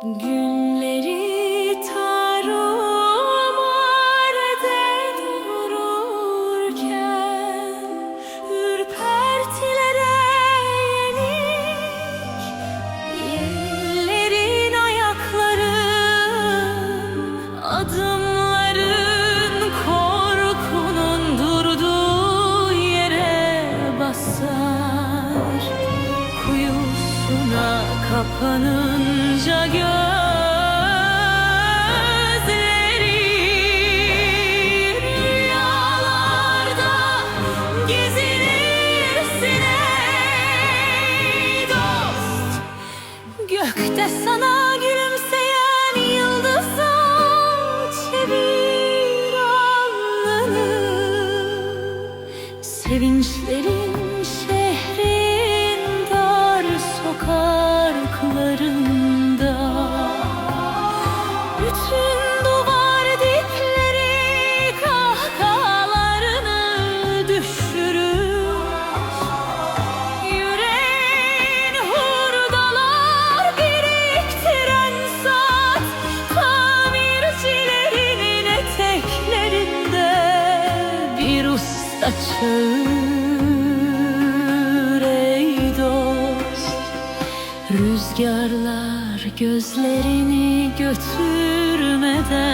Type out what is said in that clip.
Günleri tarumarte dururken ürpertilere yenik ellerin, ayakların, adımların korkunun durduğu yere basar. Kuyusuna kapanınca gözleri, rüyalarda gezinirsin ey dost. Gökte sana gülümseyen yıldıza çevir alnını. Sevinçlerin şehrin dar sokaklarında, bütün duvar dipleri kahkahalarını düşürür. Yüreğin hurdalar biriktiren saat, tamircilerin eteklerinde bir usta çağır ey dost. Rüzgarlar gözlerini götürmeden